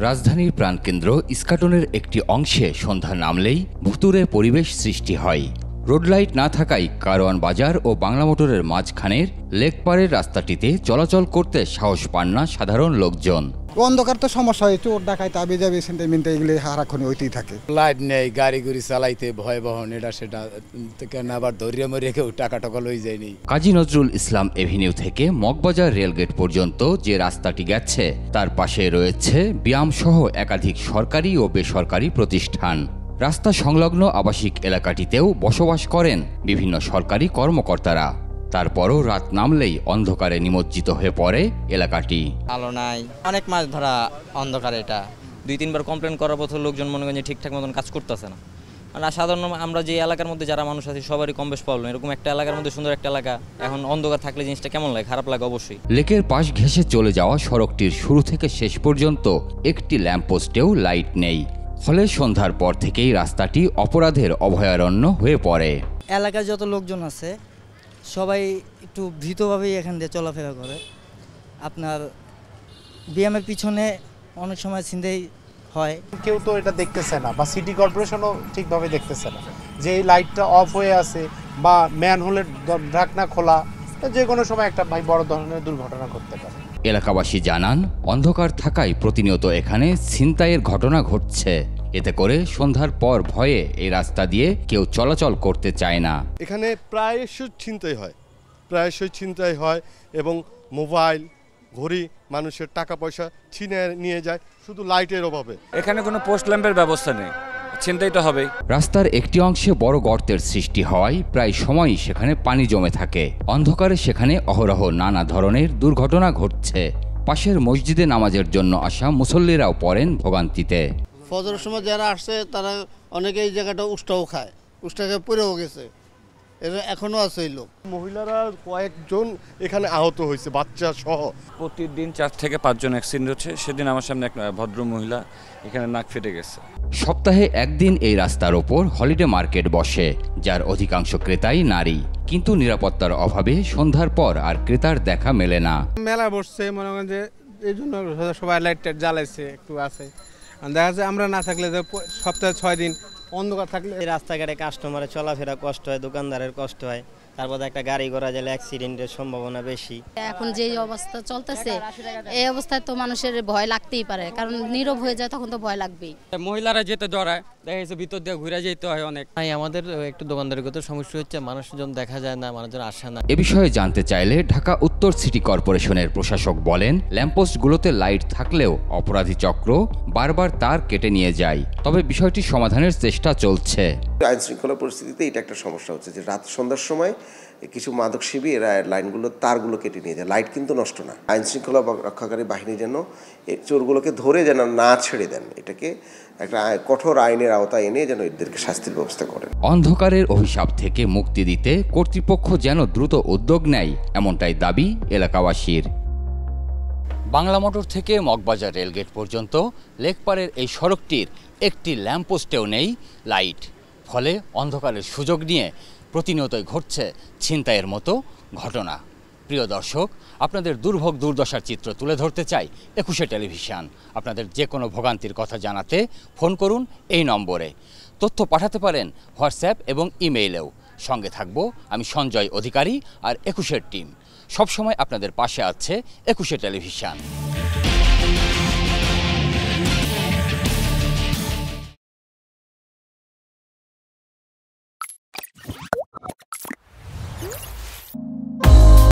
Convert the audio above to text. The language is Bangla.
রাজধানীর প্রাণকেন্দ্র ইস্কাটনের একটি অংশে সন্ধ্যা নামলেই ভুতুড়ে পরিবেশ সৃষ্টি হয়। রোড লাইট না থাকায় কারওয়ান বাজার ও বাংলা মোটরের মাঝখানের লেকপাড়ের রাস্তাটিতে চলাচল করতে সাহস পান না সাধারণ লোকজন। অন্ধকার তো সমস্যা হয়, চোর ডাকাইতে আবি যাবে সেন্টিমেন্ট এগুলি সারাক্ষণ হইতেই থাকে। লাইট নেই, গাড়ি গুড়ি চালাইতে ভয় বহন এটা সেটা কেন আবার ধরিয়ে মরিয়ে কেউ টাকা টাকা লই যায়নি। কাজী নজরুল ইসলাম এভিনিউ থেকে মগবাজার রেলগেট পর্যন্ত যে রাস্তাটি গেছে তার পাশে রয়েছে ব্যায়ামসহ একাধিক সরকারি ও বেসরকারি প্রতিষ্ঠান। রাস্তা সংলগ্ন আবাসিক এলাকাটিতেও বসবাস করেন বিভিন্ন সরকারি কর্মকর্তারা। তারপরও রাত নামলেই অন্ধকারে নিমজ্জিত হয়ে পড়ে এলাকাটি। আলো নাই, অনেক মাস ধরা অন্ধকার। এটা 2-3বার কমপ্লেন করার পর লোকজন মনে করেন যে ঠিকঠাক মতন কাজ করতেছে না। আর সাধারণ আমরা যে এলাকার মধ্যে যারা মানুষ আছে সবারই কম বেশ প্রবলেম। এরকম একটা এলাকার মধ্যে সুন্দর একটা এলাকা, এখন অন্ধকার থাকলে জিনিসটা কেমন লাগে? খারাপ লাগে অবশ্যই। লেকের পাশ ঘেঁষে চলে যাওয়া সড়কটির শুরু থেকে শেষ পর্যন্ত একটি ল্যাম্পপোস্টেও লাইট নেই। ফলে সন্ধ্যার পর থেকেই রাস্তাটি অপরাধের অভয়ারণ্য হয়ে পড়ে। এলাকার যত লোকজন আছে সবাই একটু ভীতভাবেই এখান দিয়ে চলাফেরা করে। আপনার বিএমের পিছনে অনেক সময় ছিনতাই হয়। কেউ তো এটা দেখতেছে না, বা সিটি কর্পোরেশনও ঠিকভাবে দেখতেছে না যে এই লাইটটা অফ হয়ে আছে বা ম্যানহোলের ঢাকনা খোলা, যে কোনো সময় একটা বড় ধরনের দুর্ঘটনা ঘটতে পারে। এলাকাবাসী জানান, অন্ধকার থাকায় প্রতিনিয়ত এখানে ছিনতাইয়ের ঘটনা ঘটছে। এতে করে সন্ধ্যার পর ভয়ে এই রাস্তা দিয়ে কেউ চলাচল করতে চায় না। এখানে প্রায়শই ছিনতাই হয় এবং মোবাইল, ঘড়ি, মানুষের টাকা পয়সা ছিনে নিয়ে যায় শুধু লাইটের অভাবে। এখানে কোনো পোস্ট ল্যাম্পের ব্যবস্থা নেই, ছিনতাই তো হবেই। রাস্তার একটি অংশে বড় গর্তের সৃষ্টি হওয়ায় প্রায় সময়ই সেখানে পানি জমে থাকে। অন্ধকারে সেখানে অহরহ নানা ধরনের দুর্ঘটনা ঘটছে। পাশের মসজিদে নামাজের জন্য আসা মুসল্লিরাও পড়েন ভোগান্তিতে। ফজরের সময় যারা আসছে তারা অনেকে এই জায়গাটা উষ্টাও খায়, উষ্টাকে পড়েও গেছে, এটা এখনো আছে। এই লোক মহিলারা কয়েকজন এখানে আহত হয়েছে, বাচ্চা সহ। প্রতিদিন 4 থেকে 5 জন অ্যাক্সিডেন্ট হচ্ছে। সেদিন আমার সামনে এক ভদ্র মহিলা এখানে নাক ফেটে গেছে। সপ্তাহে একদিন এই রাস্তার ওপর হলিডে মার্কেট বসে, যার অধিকাংশ ক্রেতাই নারী। কিন্তু নিরাপত্তার অভাবে সন্ধ্যার পর আর ক্রেতার দেখা মেলে না। মেলা বসছে, মনে করেন যে এই জন্য সবাই লাইট টাইট জ্বালাইছে, একটু আছে। দেখা যাচ্ছে আমরা না থাকলে সপ্তাহে 6 দিন অন্ধকার থাকলে এই রাস্তাঘাটে কাস্টমারের চলাফেরা কষ্ট হয়, দোকানদারের কষ্ট হয়, তারপর একটা গাড়ি ঘোড়া গেলে অ্যাক্সিডেন্টের সম্ভাবনা বেশি। এখন যে অবস্থা চলতেছে এই অবস্থায় তো মানুষের ভয় লাগতেই পারে, কারণ নীরব হয়ে যায় তখন তো ভয় লাগবেই। মহিলারা যেতে ডরায়, দেখা যাচ্ছে ভিতর দিয়ে ঘুরে যেতে হয় অনেক। আমাদের একটু দোকানদারিগত সমস্যা হচ্ছে, মানুষজন দেখা যায় না, মানুষজন আসে না। এ বিষয়ে জানতে চাইলে ঢাকা উত্তর সিটি কর্পোরেশনের প্রশাসক বলেন, ল্যাম্পপোস্টগুলোতে লাইট থাকলেও অপরাধী চক্র বারবার তার কেটে নিয়ে যায়। তবে বিষয়টি সমাধানের চেষ্টা চলছে। আইন শৃঙ্খলা পরিস্থিতিতে এটা একটা সমস্যা হচ্ছে যে রাত সন্ধ্যার সময় কিছু মাদকসেবী এরা লাইনগুলো তারগুলো কেটে নিয়ে যায়। লাইট কিন্তু নষ্ট না। আইন শৃঙ্খলা রক্ষাকারী বাহিনী যেন এই চোরগুলোকে ধরে যেন না ছেড়ে দেন, এটাকে একটা কঠোর আইনের আওতায় এনে যেন এদেরকে শাস্তির ব্যবস্থা করেন। অন্ধকারের অভিশাপ থেকে মুক্তি দিতে কর্তৃপক্ষ যেন দ্রুত উদ্যোগ নেয়, এমনটাই দাবি এলাকাবাসীর। বাংলা মোটর থেকে মগবাজার রেলগেট পর্যন্ত লেকপাড়ের এই সড়কটির একটি ল্যাম্পপোস্টেও নেই লাইট। ফলে অন্ধকারের সুযোগ নিয়ে প্রতিনিয়তই ঘটছে ছিনতাইয়ের মতো ঘটনা। প্রিয় দর্শক, আপনাদের দুর্ভোগ দুর্দশার চিত্র তুলে ধরতে চাই 21 টেলিভিশন। আপনাদের যে কোনো ভোগান্তির কথা জানাতে ফোন করুন এই নম্বরে। তথ্য পাঠাতে পারেন হোয়াটসঅ্যাপ এবং ইমেইলেও। সঙ্গে থাকব আমি সঞ্জয় অধিকারী আর 21 টিম। সবসময় আপনাদের পাশে আছে 21 টেলিভিশন।